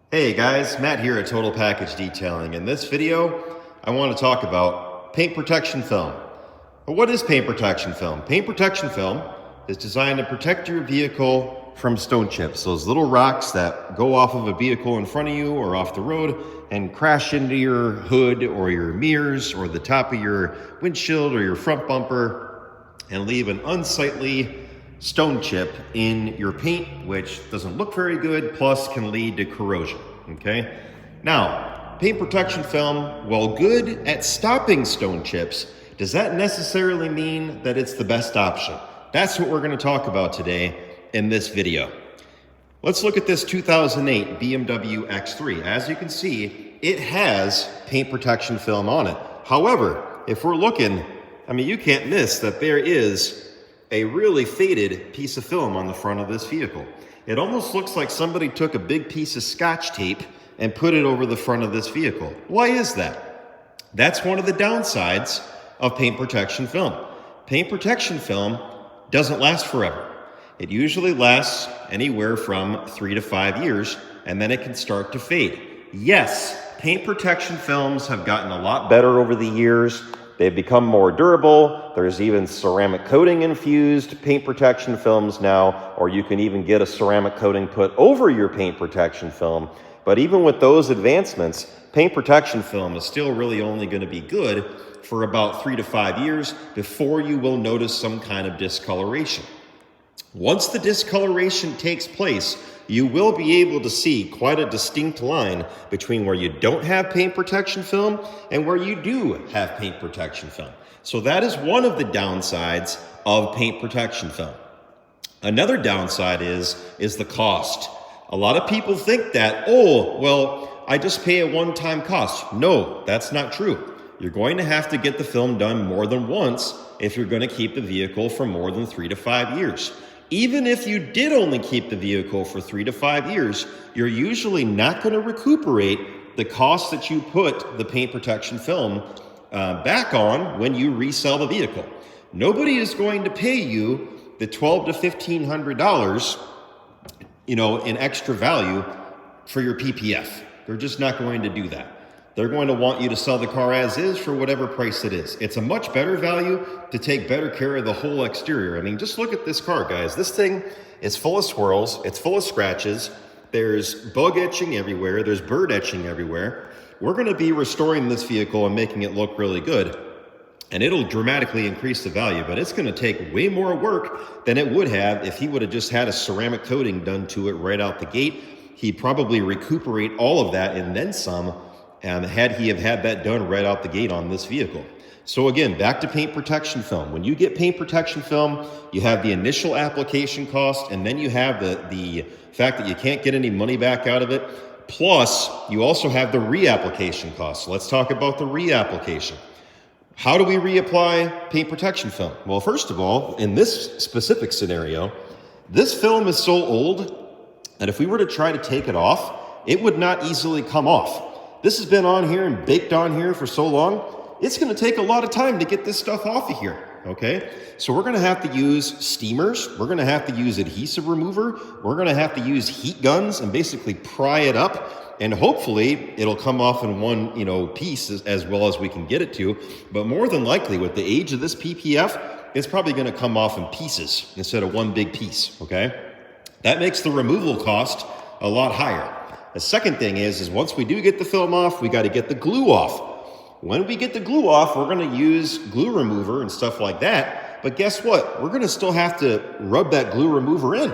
Hey guys, Matt here at Total Package Detailing. In this video, I want to talk about paint protection film. But what is paint protection film? Paint protection film is designed to protect your vehicle from stone chips, those little rocks that go off of a vehicle in front of you or off the road and crash into your hood or your mirrors or the top of your windshield or your front bumper and leave an unsightly stone chip in your paint, which doesn't look very good, plus can lead to corrosion, okay? Now, paint protection film, while good at stopping stone chips, does that necessarily mean that it's the best option? That's what we're gonna talk about today in this video. Let's look at this 2008 BMW X3. As you can see, it has paint protection film on it. However, if we're looking, you can't miss that there is a really faded piece of film on the front of this vehicle. It almost looks like somebody took a big piece of Scotch tape and put it over the front of this vehicle. Why is that? That's one of the downsides of paint protection film. Paint protection film doesn't last forever. It usually lasts anywhere from 3 to 5 years, and then it can start to fade. Yes, paint protection films have gotten a lot better over the years. They've become more durable. There's even ceramic coating infused paint protection films now, or you can even get a ceramic coating put over your paint protection film. But even with those advancements, paint protection film is still really only going to be good for about 3 to 5 years before you will notice some kind of discoloration. Once the discoloration takes place, you will be able to see quite a distinct line between where you don't have paint protection film and where you do have paint protection film. So that is one of the downsides of paint protection film. Another downside is the cost. A lot of people think that, oh, well, I just pay a one-time cost. No, that's not true. You're going to have to get the film done more than once if you're going to keep the vehicle for more than 3 to 5 years. Even if you did only keep the vehicle for 3 to 5 years, you're usually not going to recuperate the cost that you put the paint protection film back on when you resell the vehicle. Nobody is going to pay you the $1,200 to $1,500, in extra value for your PPF. They're just not going to do that. They're going to want you to sell the car as is for whatever price it is. It's a much better value to take better care of the whole exterior. Just look at this car, guys. This thing is full of swirls. It's full of scratches. There's bug etching everywhere. There's bird etching everywhere. We're going to be restoring this vehicle and making it look really good. And it'll dramatically increase the value, but it's going to take way more work than it would have if he would have just had a ceramic coating done to it right out the gate. He'd probably recuperate all of that and then some, and had he have had that done right out the gate on this vehicle. So again, back to paint protection film. When you get paint protection film, you have the initial application cost, and then you have the fact that you can't get any money back out of it. Plus, you also have the reapplication cost. So let's talk about the reapplication. How do we reapply paint protection film? Well, first of all, in this specific scenario, this film is so old that if we were to try to take it off, it would not easily come off. This has been on here and baked on here for so long, it's going to take a lot of time to get this stuff off of here, okay? So we're going to have to use steamers. We're going to have to use adhesive remover. We're going to have to use heat guns and basically pry it up, and hopefully it'll come off in one, piece as well as we can get it to. But more than likely, with the age of this PPF, it's probably going to come off in pieces instead of one big piece, okay? That makes the removal cost a lot higher. The second thing is once we do get the film off, we got to get the glue off. When we get the glue off, we're going to use glue remover and stuff like that. But guess what? We're going to still have to rub that glue remover in.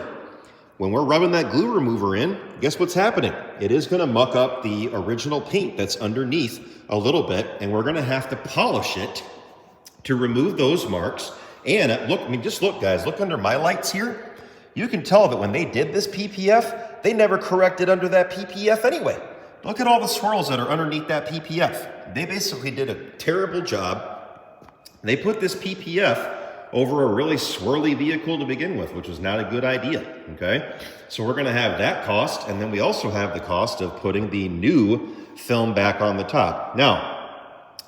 When we're rubbing that glue remover in, guess what's happening? It is going to muck up the original paint that's underneath a little bit, and we're going to have to polish it to remove those marks. And just look, guys, look under my lights here. You can tell that when they did this PPF, they never corrected under that PPF anyway. Look at all the swirls that are underneath that PPF. They basically did a terrible job. They put this PPF over a really swirly vehicle to begin with, which was not a good idea, okay? So we're gonna have that cost, and then we also have the cost of putting the new film back on the top. Now,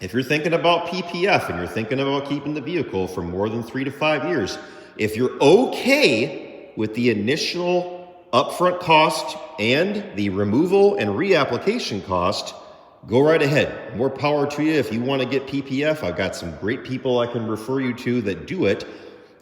if you're thinking about PPF and you're thinking about keeping the vehicle for more than 3 to 5 years, if you're okay with the initial upfront cost and the removal and reapplication cost, go right ahead. More power to you. If you want to get PPF, I've got some great people I can refer you to that do it.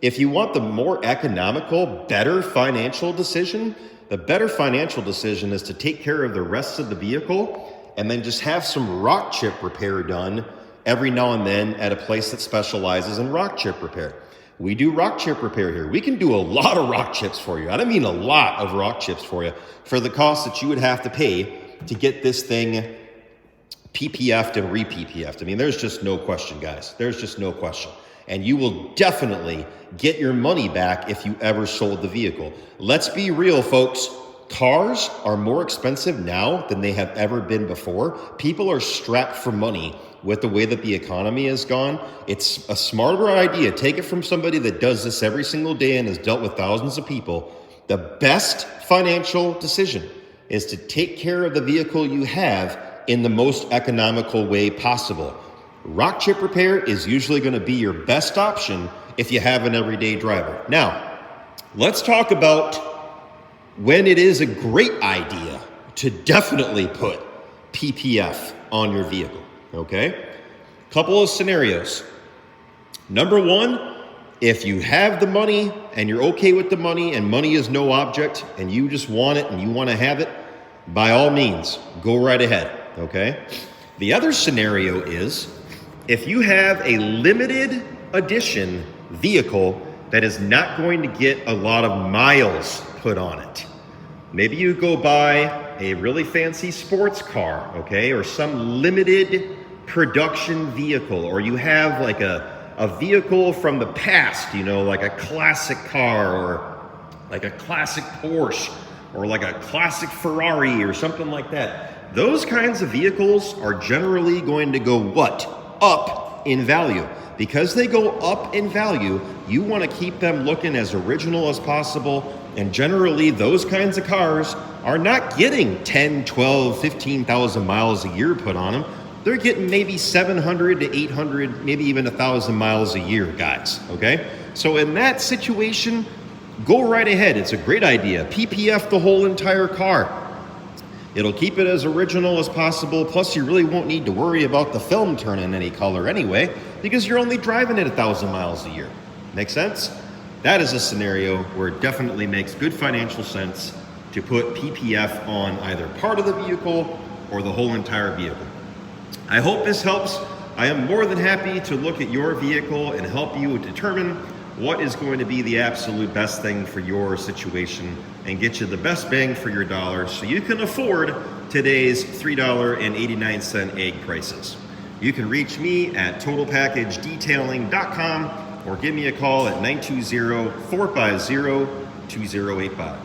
If you want the more economical, better financial decision, the better financial decision is to take care of the rest of the vehicle and then just have some rock chip repair done every now and then at a place that specializes in rock chip repair. We do rock chip repair here. We can do a lot of rock chips for you. I don't mean a lot of rock chips for you, for the cost that you would have to pay to get this thing PPF'd and re-PPF'd. I mean, there's just no question, guys. There's just no question. And you will definitely get your money back if you ever sold the vehicle. Let's be real, folks. Cars are more expensive now than they have ever been before. People are strapped for money with the way that the economy has gone. It's a smarter idea. Take it from somebody that does this every single day and has dealt with thousands of people. The best financial decision is to take care of the vehicle you have in the most economical way possible. Rock chip repair is usually going to be your best option if you have an everyday driver. Now, let's talk about when it is a great idea to definitely put PPF on your vehicle, okay? Couple of scenarios. Number one, if you have the money and you're okay with the money and money is no object and you just want it and you want to have it, by all means, go right ahead, okay? The other scenario is if you have a limited edition vehicle that is not going to get a lot of miles put on it. Maybe you go buy a really fancy sports car, okay, or some limited production vehicle, or you have like a vehicle from the past, you know, like a classic car or like a classic Porsche or like a classic Ferrari or something like that. Those kinds of vehicles are generally going to go what? Up in value. Because they go up in value, you want to keep them looking as original as possible. And generally, those kinds of cars are not getting 10, 12, 15,000 miles a year put on them. They're getting maybe 700 to 800, maybe even 1,000 miles a year, guys, okay? So in that situation, go right ahead. It's a great idea. PPF the whole entire car. It'll keep it as original as possible. Plus, you really won't need to worry about the film turning any color anyway, because you're only driving it 1,000 miles a year. Make sense? That is a scenario where it definitely makes good financial sense to put PPF on either part of the vehicle or the whole entire vehicle. I hope this helps. I am more than happy to look at your vehicle and help you determine what is going to be the absolute best thing for your situation and get you the best bang for your dollar so you can afford today's $3.89 egg prices. You can reach me at totalpackagedetailing.com or give me a call at 920-450-2085.